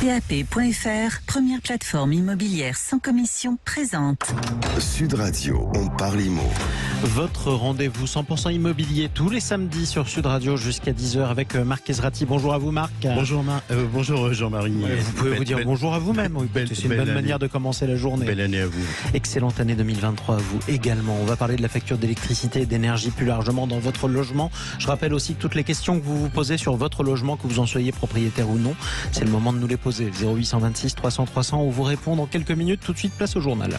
PAP.fr, première plateforme immobilière sans commission, présente Sud Radio, on parle IMO. Votre rendez-vous 100% immobilier tous les samedis sur Sud Radio jusqu'à 10h avec Marc Ezrati. Bonjour à vous Marc. Bonjour Jean-Marie. Vous pouvez vous dire bonjour à vous-même. Oui, c'est une bonne manière de commencer la journée. Belle année à vous. Excellente année 2023 à vous également. On va parler de la facture d'électricité et d'énergie plus largement dans votre logement. Je rappelle aussi que toutes les questions que vous vous posez sur votre logement, que vous en soyez propriétaire ou non, c'est le moment de nous les poser. 0826 300 300, on vous répond dans quelques minutes. Tout de suite, place au journal.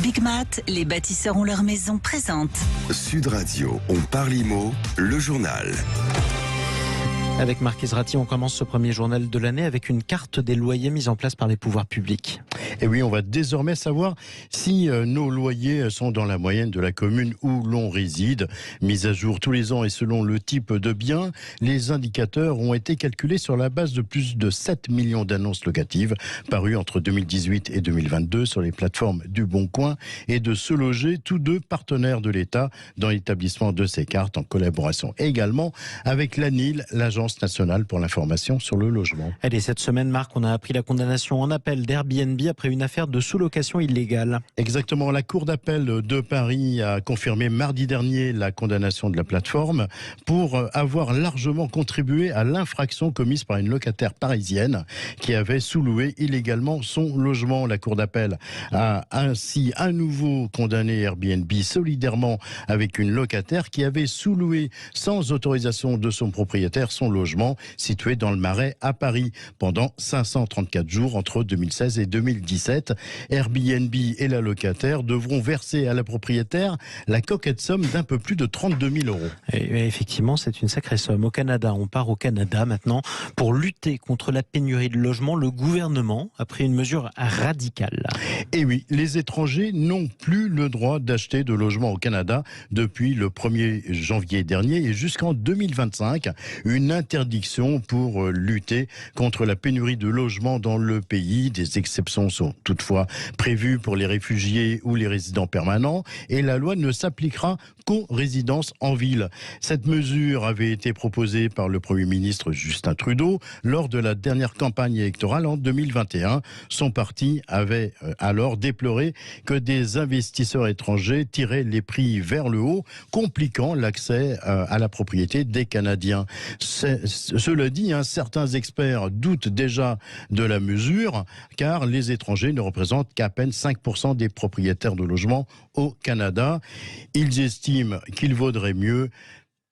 Big Mat, les bâtisseurs ont leur maison, présente Sud Radio, on parle IMO, le journal. Avec Marc Ezrati, on commence ce premier journal de l'année avec une carte des loyers mise en place par les pouvoirs publics. Et oui, on va désormais savoir si nos loyers sont dans la moyenne de la commune où l'on réside. Mise à jour tous les ans et selon le type de bien, les indicateurs ont été calculés sur la base de plus de 7 millions d'annonces locatives parues entre 2018 et 2022 sur les plateformes du Bon Coin et de Se Loger, tous deux partenaires de l'État dans l'établissement de ces cartes, en collaboration également avec l'ANIL, l'Agence nationale pour l'information sur le logement. Allez, cette semaine, Marc, on a appris la condamnation en appel d'Airbnb après une affaire de sous-location illégale. Exactement, la Cour d'appel de Paris a confirmé mardi dernier la condamnation de la plateforme pour avoir largement contribué à l'infraction commise par une locataire parisienne qui avait sous-loué illégalement son logement. La Cour d'appel a ainsi à nouveau condamné Airbnb solidairement avec une locataire qui avait sous-loué sans autorisation de son propriétaire son logement situé dans le Marais à Paris pendant 534 jours entre 2016 et 2017. Airbnb et la locataire devront verser à la propriétaire la coquette somme d'un peu plus de 32 000 euros. Et effectivement, c'est une sacrée somme. Au Canada, on part au Canada maintenant. Pour lutter contre la pénurie de logements, le gouvernement a pris une mesure radicale. Et oui, les étrangers n'ont plus le droit d'acheter de logements au Canada depuis le 1er janvier dernier et jusqu'en 2025. Une interdiction pour lutter contre la pénurie de logements dans le pays. Des exceptions sont toutefois prévues pour les réfugiés ou les résidents permanents et la loi ne s'appliquera qu'aux résidences en ville. Cette mesure avait été proposée par le Premier ministre Justin Trudeau lors de la dernière campagne électorale en 2021. Son parti avait alors déploré que des investisseurs étrangers tiraient les prix vers le haut, compliquant l'accès à la propriété des Canadiens. Cela dit, certains experts doutent déjà de la mesure car les étrangers ne représentent qu'à peine 5% des propriétaires de logements au Canada. Ils estiment qu'il vaudrait mieux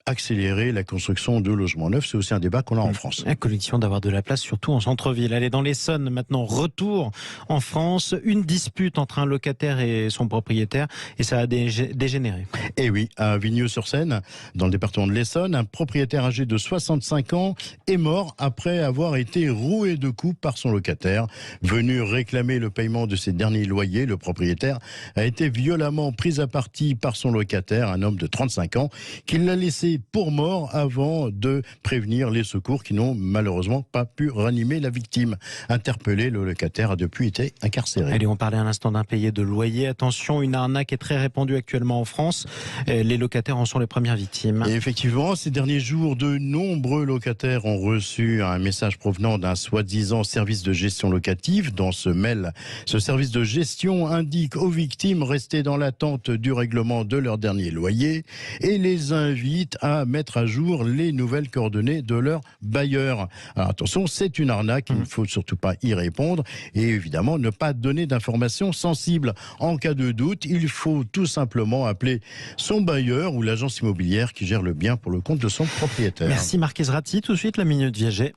accélérer la construction de logements neufs. C'est aussi un débat qu'on a en France. À condition d'avoir de la place, surtout en centre-ville. Allez, dans l'Essonne, maintenant, retour en France. Une dispute entre un locataire et son propriétaire, et ça a dégénéré. Et oui, à Vigneux-sur-Seine, dans le département de l'Essonne, un propriétaire âgé de 65 ans est mort après avoir été roué de coups par son locataire. Venu réclamer le paiement de ses derniers loyers, le propriétaire a été violemment pris à partie par son locataire, un homme de 35 ans, qui l'a laissé pour mort avant de prévenir les secours qui n'ont malheureusement pas pu ranimer la victime. Interpellé, le locataire a depuis été incarcéré. Allez, on parlait à l'instant d'impayé de loyer. Attention, une arnaque est très répandue actuellement en France. Les locataires en sont les premières victimes. Et effectivement, ces derniers jours, de nombreux locataires ont reçu un message provenant d'un soi-disant service de gestion locative. Dans ce mail, ce service de gestion indique aux victimes rester dans l'attente du règlement de leur dernier loyer et les invite à mettre à jour les nouvelles coordonnées de leur bailleur. Alors attention, c'est une arnaque, il ne faut surtout pas y répondre et évidemment ne pas donner d'informations sensibles. En cas de doute, il faut tout simplement appeler son bailleur ou l'agence immobilière qui gère le bien pour le compte de son propriétaire. Merci Marc Ezrati. Tout de suite, la Minute Viager.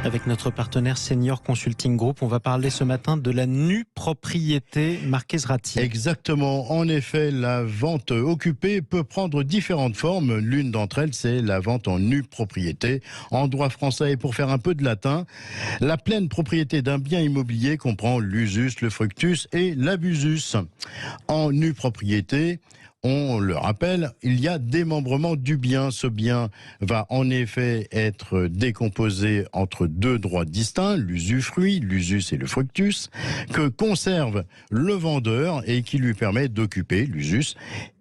Avec notre partenaire Senior Consulting Group, on va parler ce matin de la nue propriété. Marc Ezrati. Exactement. En effet, la vente occupée peut prendre différentes formes. L'une d'entre elles, c'est la vente en nue propriété. En droit français, et pour faire un peu de latin, la pleine propriété d'un bien immobilier comprend l'usus, le fructus et l'abusus. En nue propriété, on le rappelle, il y a démembrement du bien. Ce bien va en effet être décomposé entre deux droits distincts, l'usufruit, l'usus et le fructus, que conserve le vendeur et qui lui permet d'occuper l'usus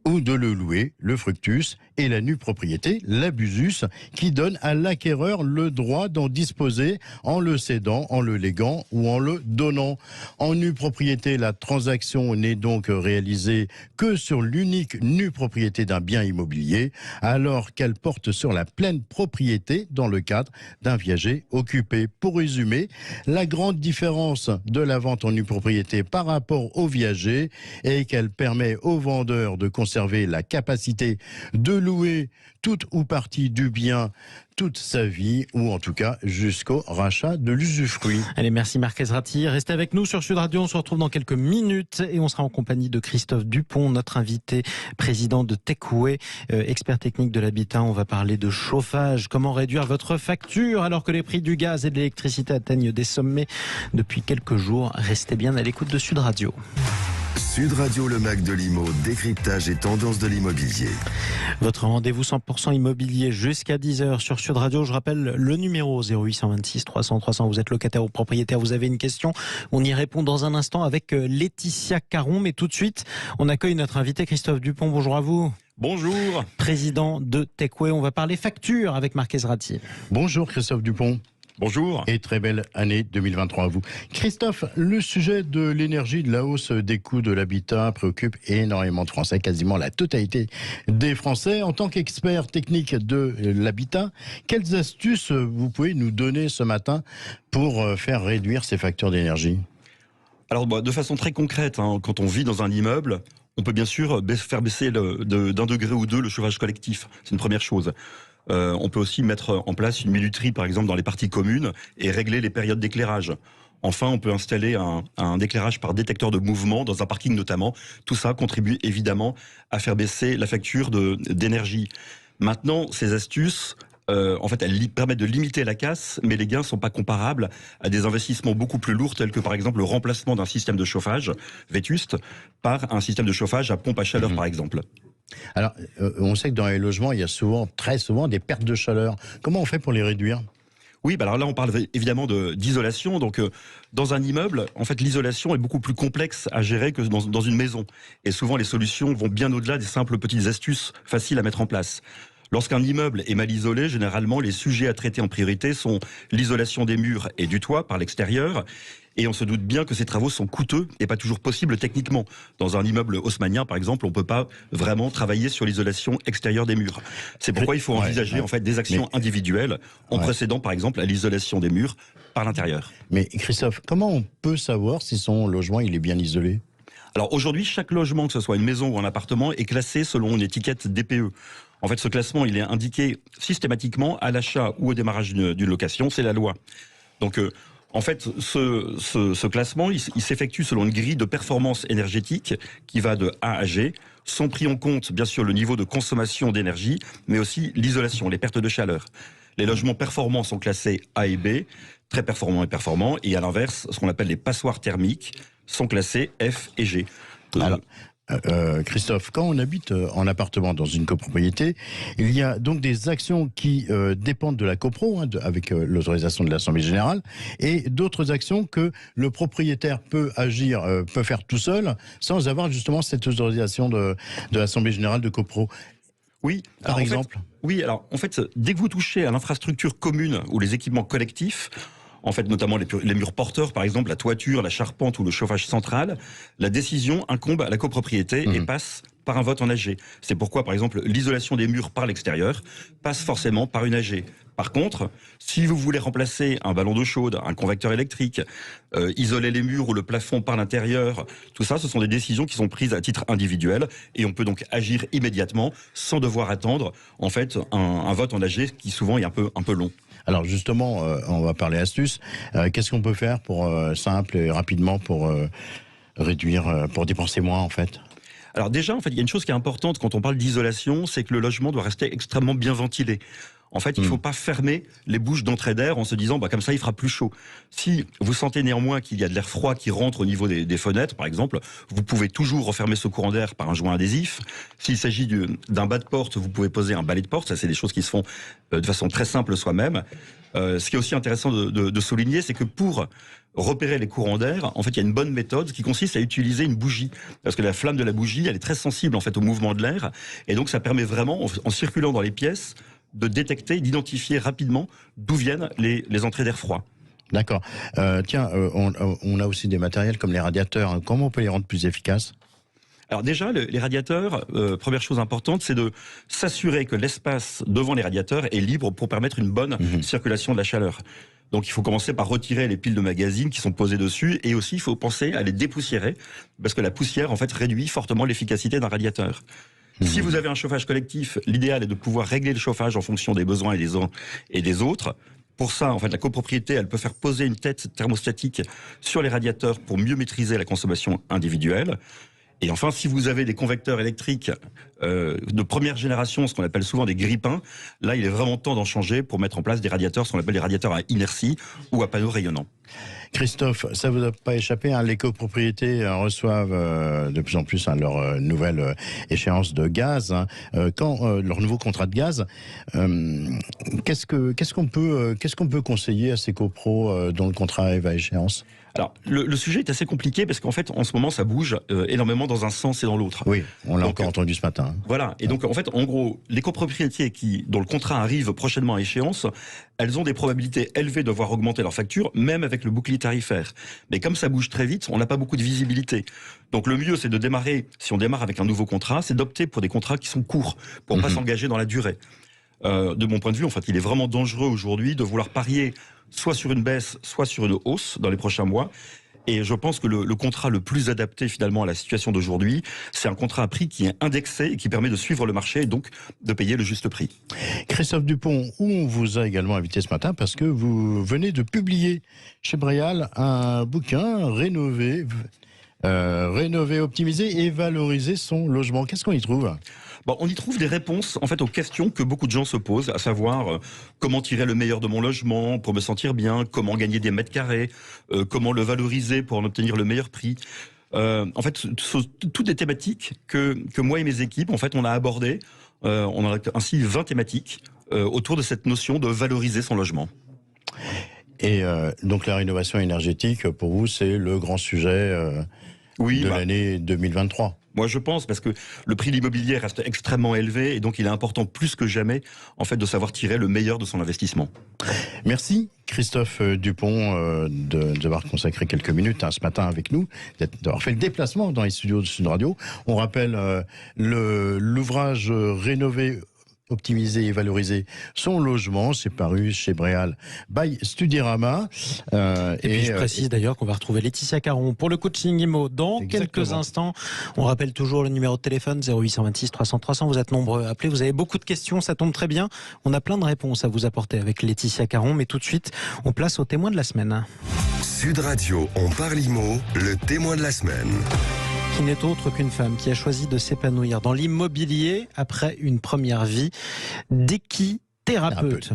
ou de le louer, le fructus, et la nue propriété, l'abusus, qui donne à l'acquéreur le droit d'en disposer en le cédant, en le léguant ou en le donnant. En nue propriété, la transaction n'est donc réalisée que sur l'unique nue propriété d'un bien immobilier, alors qu'elle porte sur la pleine propriété dans le cadre d'un viager occupé. Pour résumer, la grande différence de la vente en nue propriété par rapport au viager est qu'elle permet au vendeur de conserver la capacité de louer toute ou partie du bien toute sa vie, ou en tout cas jusqu'au rachat de l'usufruit. Allez, merci Marquez Ratti. Restez avec nous sur Sud Radio. On se retrouve dans quelques minutes et on sera en compagnie de Christophe Dupont, notre invité, président de Techway, expert technique de l'habitat. On va parler de chauffage. Comment réduire votre facture alors que les prix du gaz et de l'électricité atteignent des sommets depuis quelques jours. Restez bien à l'écoute de Sud Radio. Sud Radio, le Mac de l'Imo, décryptage et tendance de l'immobilier. Votre rendez-vous 100% immobilier jusqu'à 10h sur Sud Radio. Je rappelle le numéro 0826 300 300. Vous êtes locataire ou propriétaire, vous avez une question. On y répond dans un instant avec Laetitia Caron. Mais tout de suite, on accueille notre invité Christophe Dupont. Bonjour à vous. Bonjour. Président de Techway. On va parler facture avec Marquez Ratti. Bonjour Christophe Dupont. Bonjour. Et très belle année 2023 à vous. Christophe, le sujet de l'énergie, de la hausse des coûts de l'habitat préoccupe énormément de Français, quasiment la totalité des Français. En tant qu'expert technique de l'habitat, quelles astuces vous pouvez nous donner ce matin pour faire réduire ces factures d'énergie ? Alors, de façon très concrète, quand on vit dans un immeuble, on peut bien sûr faire baisser d'un degré ou deux le chauffage collectif. C'est une première chose. On peut aussi mettre en place une minuterie, par exemple, dans les parties communes et régler les périodes d'éclairage. Enfin, on peut installer un éclairage par détecteur de mouvement dans un parking notamment. Tout ça contribue évidemment à faire baisser la facture d'énergie. Maintenant, ces astuces, en fait, elles permettent de limiter la casse, mais les gains ne sont pas comparables à des investissements beaucoup plus lourds, tels que par exemple le remplacement d'un système de chauffage vétuste par un système de chauffage à pompe à chaleur, par exemple. Alors, on sait que dans les logements, il y a très souvent des pertes de chaleur. Comment on fait pour les réduire ? Oui, alors là, on parle évidemment d'isolation. Donc, dans un immeuble, en fait, l'isolation est beaucoup plus complexe à gérer que dans une maison. Et souvent, les solutions vont bien au-delà des simples petites astuces faciles à mettre en place. Lorsqu'un immeuble est mal isolé, généralement, les sujets à traiter en priorité sont l'isolation des murs et du toit par l'extérieur. Et on se doute bien que ces travaux sont coûteux et pas toujours possibles techniquement. Dans un immeuble haussmannien, par exemple, on ne peut pas vraiment travailler sur l'isolation extérieure des murs. C'est pourquoi il faut envisager en fait des actions individuelles en procédant par exemple à l'isolation des murs par l'intérieur. Mais Christophe, comment on peut savoir si son logement il est bien isolé ? Alors aujourd'hui, chaque logement, que ce soit une maison ou un appartement, est classé selon une étiquette DPE. En fait, ce classement, il est indiqué systématiquement à l'achat ou au démarrage d'une location, c'est la loi. Donc, en fait, ce classement, il s'effectue selon une grille de performance énergétique qui va de A à G, sont pris en compte, bien sûr, le niveau de consommation d'énergie, mais aussi l'isolation, les pertes de chaleur. Les logements performants sont classés A et B, très performants et performants, et à l'inverse, ce qu'on appelle les passoires thermiques sont classés F et G. Alors, Christophe, quand on habite en appartement dans une copropriété, il y a donc des actions qui dépendent de la copro, avec l'autorisation de l'Assemblée Générale, et d'autres actions que le propriétaire peut faire tout seul, sans avoir justement cette autorisation de l'Assemblée Générale de copro. Oui, par exemple. En fait, dès que vous touchez à l'infrastructure commune ou les équipements collectifs, en fait, notamment les murs porteurs, par exemple, la toiture, la charpente ou le chauffage central, la décision incombe à la copropriété et passe par un vote en AG. C'est pourquoi, par exemple, l'isolation des murs par l'extérieur passe forcément par une AG. Par contre, si vous voulez remplacer un ballon d'eau chaude, un convecteur électrique, isoler les murs ou le plafond par l'intérieur, tout ça, ce sont des décisions qui sont prises à titre individuel et on peut donc agir immédiatement sans devoir attendre, en fait, un vote en AG qui souvent est un peu long. Alors justement, on va parler astuces. Qu'est-ce qu'on peut faire pour simple et rapidement pour réduire, pour dépenser moins en fait ? Alors déjà, en fait, il y a une chose qui est importante quand on parle d'isolation, c'est que le logement doit rester extrêmement bien ventilé. En fait, il ne faut pas fermer les bouches d'entrée d'air en se disant comme ça il fera plus chaud. Si vous sentez néanmoins qu'il y a de l'air froid qui rentre au niveau des fenêtres, par exemple, vous pouvez toujours refermer ce courant d'air par un joint adhésif. S'il s'agit d'un bas de porte, vous pouvez poser un balai de porte. Ça, c'est des choses qui se font de façon très simple soi-même. Ce qui est aussi intéressant de souligner, c'est que pour repérer les courants d'air, en fait, il y a une bonne méthode qui consiste à utiliser une bougie. Parce que la flamme de la bougie, elle est très sensible, en fait, au mouvement de l'air. Et donc, ça permet vraiment, en circulant dans les pièces, de détecter, d'identifier rapidement d'où viennent les entrées d'air froid. D'accord. On a aussi des matériels comme les radiateurs. Comment on peut les rendre plus efficaces ? Alors déjà, les radiateurs, première chose importante, c'est de s'assurer que l'espace devant les radiateurs est libre pour permettre une bonne circulation de la chaleur. Donc il faut commencer par retirer les piles de magazines qui sont posées dessus, et aussi il faut penser à les dépoussiérer, parce que la poussière en fait réduit fortement l'efficacité d'un radiateur. Si vous avez un chauffage collectif, l'idéal est de pouvoir régler le chauffage en fonction des besoins et des uns et des autres. Pour ça, en fait, la copropriété, elle peut faire poser une tête thermostatique sur les radiateurs pour mieux maîtriser la consommation individuelle. Et enfin, si vous avez des convecteurs électriques de première génération, ce qu'on appelle souvent des grippins, là, il est vraiment temps d'en changer pour mettre en place des radiateurs, ce qu'on appelle des radiateurs à inertie ou à panneaux rayonnants. Christophe, ça vous a pas échappé, les copropriétés reçoivent de plus en plus leur nouvelle échéance de gaz, leur nouveau contrat de gaz. Qu'est-ce qu'on peut conseiller à ces copros dont le contrat va à échéance ? Alors, le sujet est assez compliqué parce qu'en fait, en ce moment, ça bouge énormément dans un sens et dans l'autre. Oui, on l'a encore entendu ce matin. Voilà. Et donc, en fait, en gros, les copropriétés dont le contrat arrive prochainement à échéance, elles ont des probabilités élevées de voir augmenter leur facture, même avec le bouclier tarifaire. Mais comme ça bouge très vite, on n'a pas beaucoup de visibilité. Donc, le mieux, c'est de démarrer, si on démarre avec un nouveau contrat, c'est d'opter pour des contrats qui sont courts, pour ne pas s'engager dans la durée. De mon point de vue, en fait, il est vraiment dangereux aujourd'hui de vouloir parier soit sur une baisse, soit sur une hausse dans les prochains mois. Et je pense que le contrat le plus adapté finalement à la situation d'aujourd'hui, c'est un contrat à prix qui est indexé et qui permet de suivre le marché et donc de payer le juste prix. Christophe Dupont, on vous a également invité ce matin parce que vous venez de publier chez Bréal un bouquin rénover, optimiser et valoriser son logement. Qu'est-ce qu'on y trouve ? On y trouve des réponses en fait aux questions que beaucoup de gens se posent, à savoir comment tirer le meilleur de mon logement pour me sentir bien, comment gagner des mètres carrés, comment le valoriser pour en obtenir le meilleur prix. En fait, toutes des thématiques que moi et mes équipes, en fait, on a abordées. On a ainsi 20 thématiques autour de cette notion de valoriser son logement. Et donc la rénovation énergétique, pour vous, c'est le grand sujet de l'année 2023. Moi, je pense, parce que le prix de l'immobilier reste extrêmement élevé et donc il est important plus que jamais, en fait, de savoir tirer le meilleur de son investissement. Merci Christophe Dupont d'avoir consacré quelques minutes ce matin avec nous, d'avoir fait le déplacement dans les studios de Sud Radio. On rappelle l'ouvrage Rénover, optimiser et valoriser son logement. C'est paru chez Bréal by Studyrama. Et puis je précise d'ailleurs qu'on va retrouver Laetitia Caron pour le coaching IMO dans quelques instants. On rappelle toujours le numéro de téléphone 0826 300 300. Vous êtes nombreux à appeler. Vous avez beaucoup de questions. Ça tombe très bien. On a plein de réponses à vous apporter avec Laetitia Caron. Mais tout de suite, on place au témoin de la semaine. Sud Radio, on parle IMO, le témoin de la semaine. Qui n'est autre qu'une femme qui a choisi de s'épanouir dans l'immobilier après une première vie d'équithérapeute.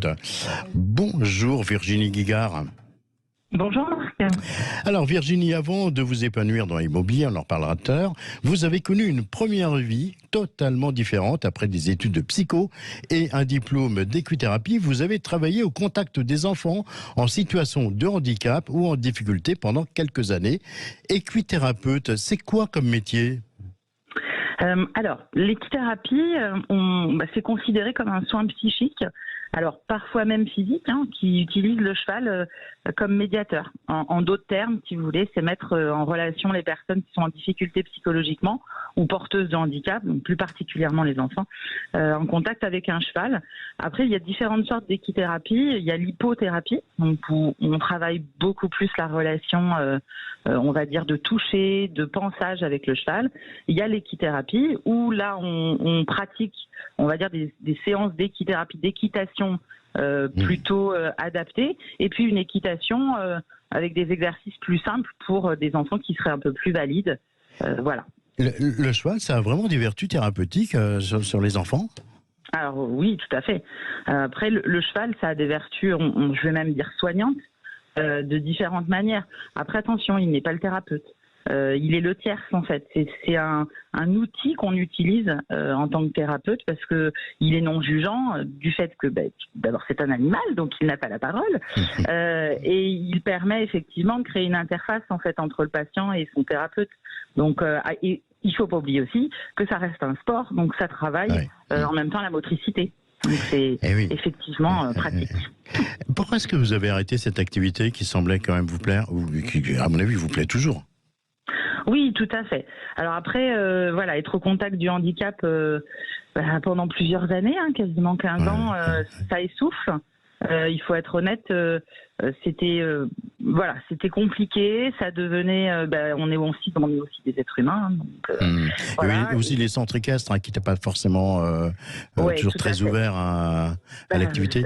Bonjour Virginie Guigard. Bonjour Marc. Alors Virginie, avant de vous épanouir dans l'immobilier, on en reparlera tout à l'heure, vous avez connu une première vie totalement différente après des études de psycho et un diplôme d'équithérapie. Vous avez travaillé au contact des enfants en situation de handicap ou en difficulté pendant quelques années. Équithérapeute, c'est quoi comme métier ? Alors, l'équithérapie, c'est considéré comme un soin psychique, alors parfois même physique, qui utilise le cheval comme médiateur. En d'autres termes, si vous voulez, c'est mettre en relation les personnes qui sont en difficulté psychologiquement ou porteuses de handicap, donc plus particulièrement les enfants, en contact avec un cheval. Après, il y a différentes sortes d'équithérapie. Il y a l'hypothérapie, donc où on travaille beaucoup plus la relation, on va dire, de toucher, de pensage avec le cheval. Il y a l'équithérapie, où là, on pratique, on va dire, des séances d'équithérapie, d'équitation plutôt adaptées, et puis une équitation avec des exercices plus simples pour des enfants qui seraient un peu plus valides. Voilà. Le cheval, ça a vraiment des vertus thérapeutiques sur les enfants ? Alors oui, tout à fait. Après, le cheval, ça a des vertus, je vais même dire soignantes, de différentes manières. Après, attention, il n'est pas le thérapeute. Il est le tierce en fait. C'est un outil qu'on utilise en tant que thérapeute parce que il est non jugeant du fait que d'abord c'est un animal donc il n'a pas la parole et il permet effectivement de créer une interface en fait entre le patient et son thérapeute. Donc et il faut pas oublier aussi que ça reste un sport donc ça travaille en même temps la motricité. Donc c'est effectivement pratique. Pourquoi est-ce que vous avez arrêté cette activité qui semblait quand même vous plaire ou qui à mon avis vous plaît toujours? Oui, tout à fait. Alors après, être au contact du handicap pendant plusieurs années, quasiment 15 ans, ça essouffle. Il faut être honnête, c'était compliqué, ça devenait, on est aussi des êtres humains. Donc, voilà. Oui, aussi les centres équestres qui n'étaient pas forcément toujours très ouverts à l'activité.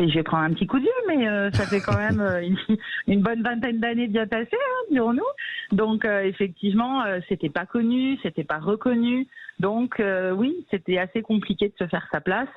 Je vais prendre un petit coup de vieux, mais ça fait quand même une bonne vingtaine d'années bien passées, dirons-nous. Donc effectivement, c'était pas connu, c'était pas reconnu. Donc oui, c'était assez compliqué de se faire sa place.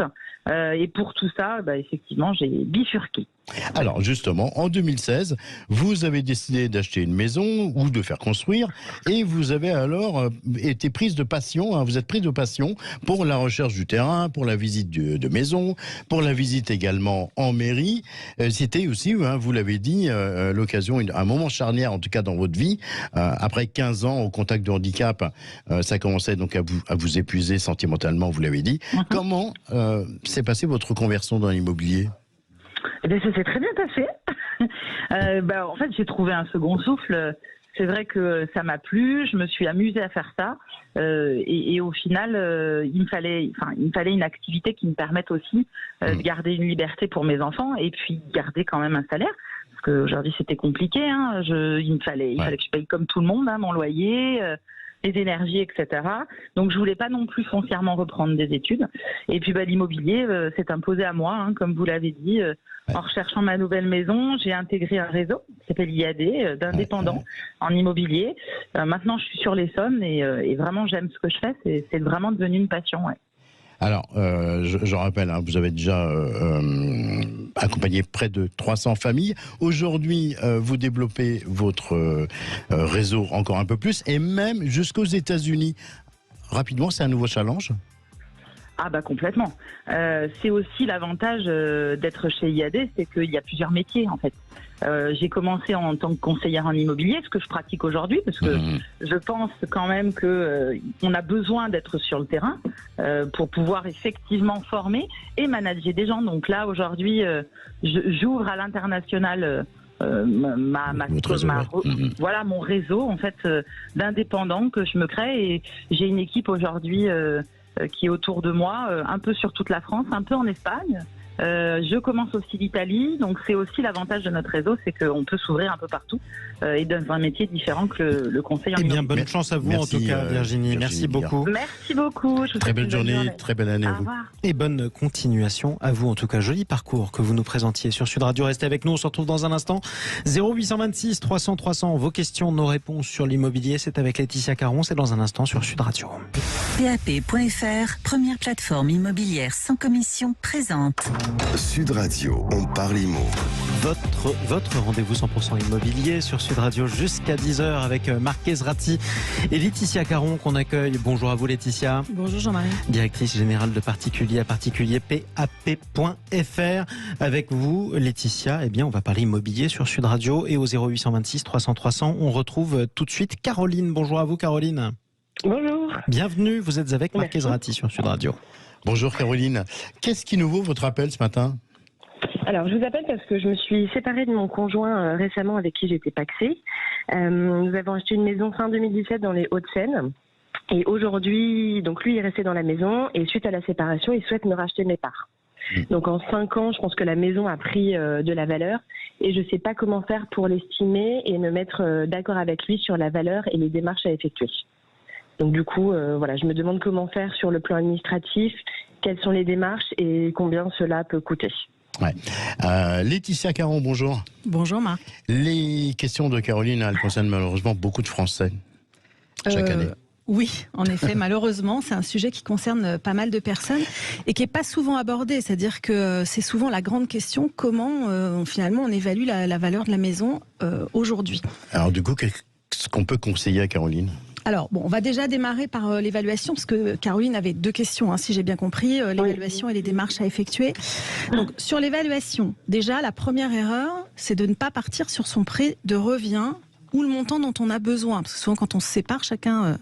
Et pour tout ça, effectivement, j'ai bifurqué. Alors justement, en 2016, vous avez décidé d'acheter une maison ou de faire construire et vous avez alors été prise de passion, vous êtes prise de passion pour la recherche du terrain, pour la visite de maison, pour la visite également en mairie. C'était aussi, vous l'avez dit, l'occasion, un moment charnière en tout cas dans votre vie. Après 15 ans au contact de handicap, ça commençait donc à vous épuiser sentimentalement, vous l'avez dit. Comment s'est passée votre conversion dans l'immobilier ? Eh bien, ça s'est très bien passé. En fait, j'ai trouvé un second souffle. C'est vrai que ça m'a plu. Je me suis amusée à faire ça. Et au final, il me fallait une activité qui me permette aussi de garder une liberté pour mes enfants et puis garder quand même un salaire. Parce qu'aujourd'hui, c'était compliqué. Il fallait que je paye comme tout le monde mon loyer. Les énergies, etc. Donc, je voulais pas non plus foncièrement reprendre des études. Et puis, l'immobilier s'est imposé à moi, comme vous l'avez dit. En recherchant ma nouvelle maison, j'ai intégré un réseau qui s'appelle IAD, d'indépendants en immobilier. Maintenant, je suis sur l'Essonne et vraiment, j'aime ce que je fais. C'est vraiment devenu une passion, ouais. Alors, je rappelle, vous avez déjà accompagné près de 300 familles. Aujourd'hui, vous développez votre réseau encore un peu plus, et même jusqu'aux États-Unis. Rapidement, c'est un nouveau challenge ? Complètement. C'est aussi l'avantage d'être chez IAD, c'est qu'il y a plusieurs métiers, en fait. J'ai commencé en tant que conseillère en immobilier, ce que je pratique aujourd'hui, parce que je pense quand même qu'on a besoin d'être sur le terrain pour pouvoir effectivement former et manager des gens. Donc là, aujourd'hui, j'ouvre à l'international mon réseau en fait d'indépendants que je me crée, et j'ai une équipe aujourd'hui qui est autour de moi, un peu sur toute la France, un peu en Espagne. Je commence aussi l'Italie, donc c'est aussi l'avantage de notre réseau, c'est qu'on peut s'ouvrir un peu partout et dans un métier différent que le conseil en immobilier. Bonne chance à vous en tout cas, Virginie. Merci beaucoup. Merci beaucoup. Très belle journée, très belle année à vous. Et bonne continuation à vous en tout cas. Joli parcours que vous nous présentiez sur Sud Radio. Restez avec nous, on se retrouve dans un instant. 0826 300 300, vos questions, nos réponses sur l'immobilier, c'est avec Laetitia Caron, c'est dans un instant sur Sud Radio. PAP.fr, première plateforme immobilière sans commission présente. Sud Radio, on parle immo. Votre rendez-vous 100% immobilier sur Sud Radio jusqu'à 10h avec Marc Ezrati et Laetitia Caron qu'on accueille. Bonjour à vous Laetitia. Bonjour Jean-Marie. Directrice générale de particulier à particulier PAP.fr. Avec vous Laetitia, on va parler immobilier sur Sud Radio et au 0826 300 300. On retrouve tout de suite Caroline. Bonjour à vous Caroline. Bonjour. Bienvenue, vous êtes avec Marc Ezrati sur Sud Radio. Bonjour Caroline. Qu'est-ce qui nous vaut votre appel ce matin ? Alors, je vous appelle parce que je me suis séparée de mon conjoint récemment avec qui j'étais pacsée. Nous avons acheté une maison fin 2017 dans les Hauts-de-Seine. Et aujourd'hui, donc lui est resté dans la maison et suite à la séparation, il souhaite me racheter mes parts. Donc en 5 ans, je pense que la maison a pris de la valeur et je ne sais pas comment faire pour l'estimer et me mettre d'accord avec lui sur la valeur et les démarches à effectuer. Donc du coup, je me demande comment faire sur le plan administratif, quelles sont les démarches et combien cela peut coûter. Laetitia Caron, bonjour. Bonjour Marc. Les questions de Caroline, elles concernent malheureusement beaucoup de Français chaque année. Oui, en effet, malheureusement, c'est un sujet qui concerne pas mal de personnes et qui n'est pas souvent abordé. C'est-à-dire que c'est souvent la grande question, comment finalement on évalue la valeur de la maison aujourd'hui. Alors du coup, qu'est-ce qu'on peut conseiller à Caroline ? Alors, bon, on va déjà démarrer par l'évaluation, parce que Caroline avait 2 questions, si j'ai bien compris, l'évaluation et les démarches à effectuer. Donc, sur l'évaluation, déjà, la première erreur, c'est de ne pas partir sur son prix de revient ou le montant dont on a besoin. Parce que souvent, quand on se sépare, chacun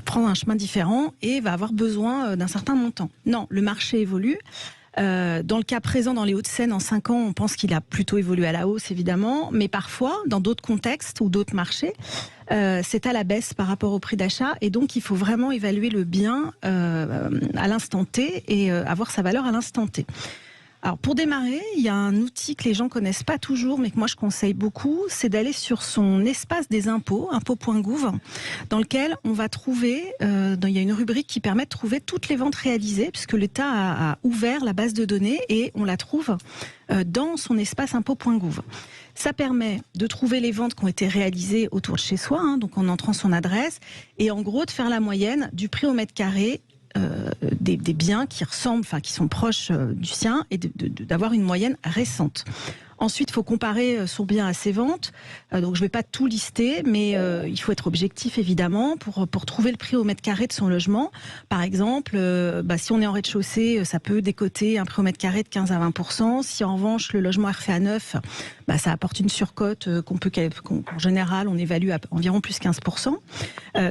prend un chemin différent et va avoir besoin d'un certain montant. Non, le marché évolue. Dans le cas présent, dans les Hauts-de-Seine, en 5 ans, on pense qu'il a plutôt évolué à la hausse, évidemment. Mais parfois, dans d'autres contextes ou d'autres marchés, c'est à la baisse par rapport au prix d'achat. Et donc, il faut vraiment évaluer le bien à l'instant T et avoir sa valeur à l'instant T. Alors, pour démarrer, il y a un outil que les gens connaissent pas toujours, mais que moi je conseille beaucoup, c'est d'aller sur son espace des impôts, impôts.gouv, dans lequel on va trouver, il y a une rubrique qui permet de trouver toutes les ventes réalisées, puisque l'État a ouvert la base de données et on la trouve dans son espace impôts.gouv. Ça permet de trouver les ventes qui ont été réalisées autour de chez soi, donc en entrant son adresse, et en gros de faire la moyenne du prix au mètre carré des biens qui ressemblent, qui sont proches du sien, et d'avoir une moyenne récente. Ensuite, il faut comparer son bien à ses ventes. Donc, je ne vais pas tout lister, mais il faut être objectif, évidemment, pour trouver le prix au mètre carré de son logement. Par exemple, si on est en rez-de-chaussée, ça peut décoter un prix au mètre carré de 15 à 20%. Si, en revanche, le logement est refait à neuf, ça apporte une surcote qu'en général, on évalue à environ plus 15%.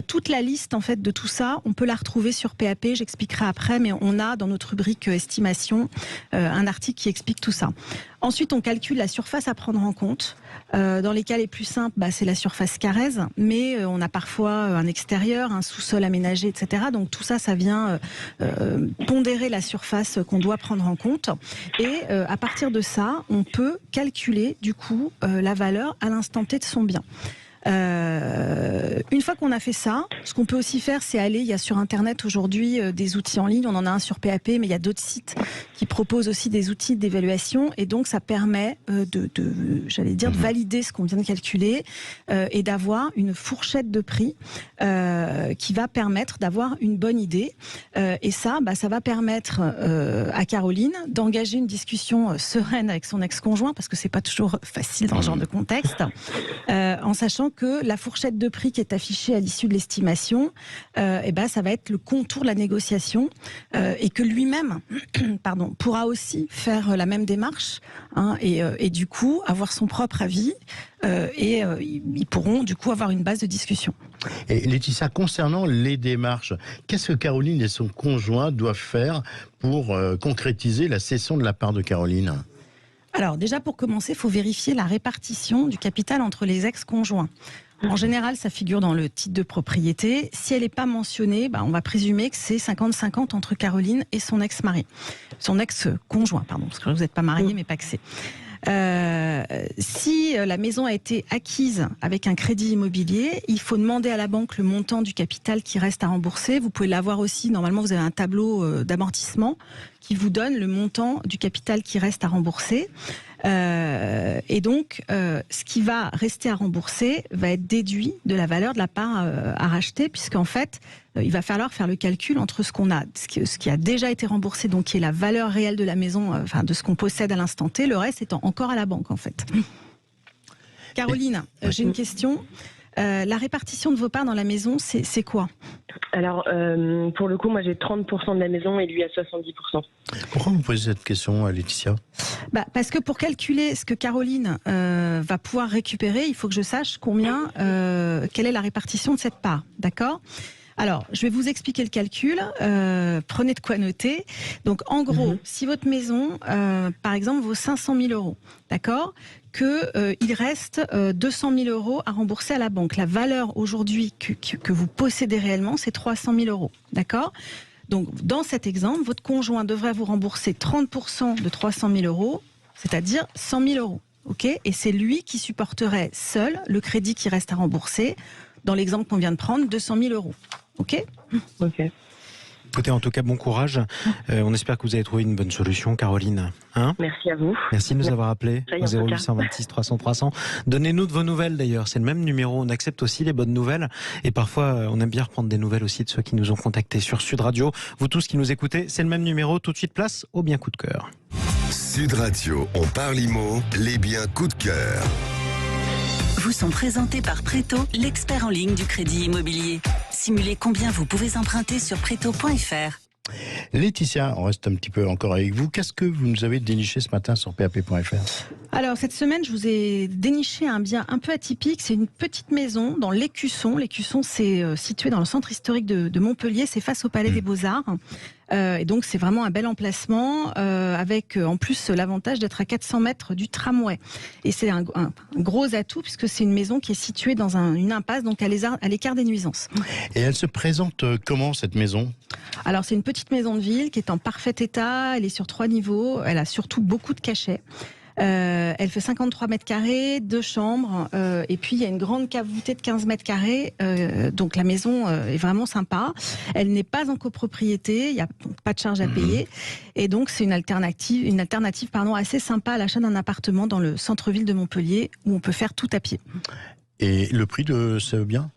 Toute la liste, en fait, de tout ça, on peut la retrouver sur PAP. J'expliquerai après, mais on a, dans notre rubrique estimation, un article qui explique tout ça. Ensuite, on calcule la surface à prendre en compte. Dans les cas les plus simples, c'est la surface carrèze, mais on a parfois un extérieur, un sous-sol aménagé, etc. Donc tout ça, ça vient pondérer la surface qu'on doit prendre en compte. Et à partir de ça, on peut calculer du coup la valeur à l'instant T de son bien. Une fois qu'on a fait ça, ce qu'on peut aussi faire, c'est il y a sur Internet aujourd'hui des outils en ligne, on en a un sur PAP, mais il y a d'autres sites qui proposent aussi des outils d'évaluation, et donc ça permet de valider ce qu'on vient de calculer et d'avoir une fourchette de prix qui va permettre d'avoir une bonne idée. Et ça va permettre à Caroline d'engager une discussion sereine avec son ex-conjoint, parce que c'est pas toujours facile dans ce genre de contexte, en sachant que la fourchette de prix qui est affichée à l'issue de l'estimation, ça va être le contour de la négociation, et que lui-même pourra aussi faire la même démarche, et du coup avoir son propre avis, et ils pourront du coup avoir une base de discussion. Et Laetitia, concernant les démarches, qu'est-ce que Caroline et son conjoint doivent faire pour concrétiser la cession de la part de Caroline ? Alors déjà, pour commencer, il faut vérifier la répartition du capital entre les ex-conjoints. En général, ça figure dans le titre de propriété. Si elle n'est pas mentionnée, on va présumer que c'est 50-50 entre Caroline et son ex-mari. Son ex-conjoint, pardon, parce que vous n'êtes pas mariés, mais pacsés. Si la maison a été acquise avec un crédit immobilier, il faut demander à la banque le montant du capital qui reste à rembourser. Vous pouvez l'avoir aussi, normalement vous avez un tableau d'amortissement qui vous donne le montant du capital qui reste à rembourser. Et donc, ce qui va rester à rembourser va être déduit de la valeur de la part à racheter, puisqu'en fait, il va falloir faire le calcul entre ce qui a déjà été remboursé, donc qui est la valeur réelle de la maison, de ce qu'on possède à l'instant T, le reste étant encore à la banque, en fait. Caroline, j'ai une question. La répartition de vos parts dans la maison, c'est quoi ? Alors, pour le coup, moi j'ai 30% de la maison et lui a 70%. Pourquoi vous posez cette question à Laetitia ? Parce que pour calculer ce que Caroline va pouvoir récupérer, il faut que je sache quelle est la répartition de cette part, d'accord ? Alors, je vais vous expliquer le calcul. Prenez de quoi noter. Donc, en gros, si votre maison, par exemple, vaut 500 000 euros, d'accord ? Il reste 200 000 euros à rembourser à la banque. La valeur aujourd'hui que vous possédez réellement, c'est 300 000 euros, d'accord ? Donc, dans cet exemple, votre conjoint devrait vous rembourser 30% de 300 000 euros, c'est-à-dire 100 000 euros, ok ? Et c'est lui qui supporterait seul le crédit qui reste à rembourser. Dans l'exemple qu'on vient de prendre, 200 000 euros. OK ? Ok. Écoutez, en tout cas, bon courage. On espère que vous avez trouvé une bonne solution, Caroline. Hein ? Merci à vous. Merci de nous avoir appelés Ça y est, au en tout cas. 0826 300 300. Donnez-nous de vos nouvelles d'ailleurs. C'est le même numéro. On accepte aussi les bonnes nouvelles. Et parfois, on aime bien reprendre des nouvelles aussi de ceux qui nous ont contactés sur Sud Radio. Vous tous qui nous écoutez, c'est le même numéro. Tout de suite, place au bien coup de cœur. Sud Radio, on parle IMO, les biens coup de cœur. Vous sont présentés par Préto, l'expert en ligne du crédit immobilier. Simulez combien vous pouvez emprunter sur Préto.fr. Laetitia, on reste un petit peu encore avec vous. Qu'est-ce que vous nous avez déniché ce matin sur PAP.fr ? Alors cette semaine, je vous ai déniché un bien un peu atypique. C'est une petite maison dans l'Écusson. L'Écusson, c'est situé dans le centre historique de Montpellier. C'est face au Palais des Beaux-Arts. Et donc c'est vraiment un bel emplacement avec en plus l'avantage d'être à 400 mètres du tramway. Et c'est un gros atout puisque c'est une maison qui est située dans une impasse, donc à l'écart des nuisances. Et elle se présente comment cette maison ? Alors c'est une petite maison de ville qui est en parfait état. Elle est sur 3 niveaux. Elle a surtout beaucoup de cachets. Elle fait 53 mètres carrés, 2 chambres, et puis il y a une grande cave voûtée de 15 mètres carrés. Donc la maison est vraiment sympa. Elle n'est pas en copropriété, il n'y a pas de charge à payer, et donc c'est une alternative assez sympa à l'achat d'un appartement dans le centre-ville de Montpellier où on peut faire tout à pied. Et le prix de ce bien ?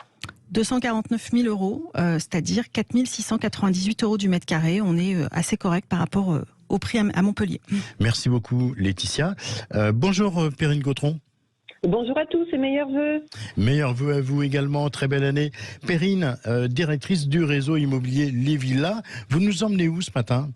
249 000 euros, c'est-à-dire 4 698 euros du mètre carré. On est assez correct par rapport au prix à Montpellier. Merci beaucoup Laetitia. Bonjour Perrine Gautron. Bonjour à tous et meilleurs vœux. Meilleurs vœux à vous également, très belle année. Perrine, directrice du réseau immobilier Les Villas, vous nous emmenez où ce matin ?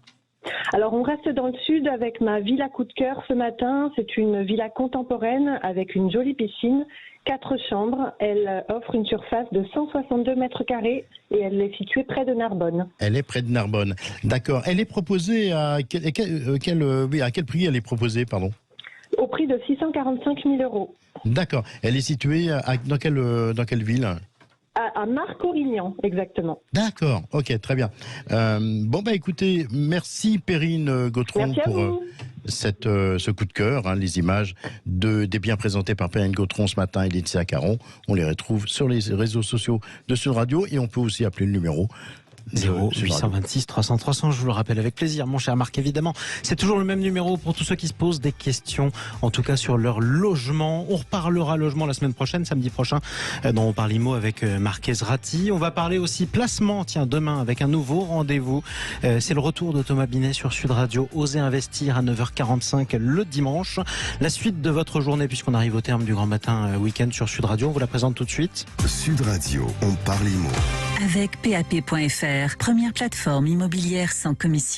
Alors on reste dans le sud avec ma villa coup de cœur ce matin. C'est une villa contemporaine avec une jolie piscine, 4 chambres. Elle offre une surface de 162 mètres carrés et elle est située près de Narbonne. Elle est près de Narbonne, d'accord. Elle est proposée à quel prix elle est proposée, pardon ? Au prix de 645 000 euros. D'accord. Elle est située dans quelle ville ? À Marc-Aurignan, exactement. D'accord, ok, très bien. Écoutez, merci Perrine Gautron pour ce coup de cœur, les images des biens présentés par Perrine Gautron ce matin et Laetitia Caron. On les retrouve sur les réseaux sociaux de Sud Radio et on peut aussi appeler le numéro 0826 300 300, je vous le rappelle avec plaisir, mon cher Marc, évidemment. C'est toujours le même numéro pour tous ceux qui se posent des questions, en tout cas sur leur logement. On reparlera logement la semaine prochaine, samedi prochain, dans On parle IMO avec Marc Ezrati. On va parler aussi placement, demain, avec un nouveau rendez-vous. C'est le retour de Thomas Binet sur Sud Radio. Osez investir à 9h45 le dimanche. La suite de votre journée, puisqu'on arrive au terme du grand matin week-end sur Sud Radio, on vous la présente tout de suite. Sud Radio, on parle IMO. Avec PAP.fr, première plateforme immobilière sans commission.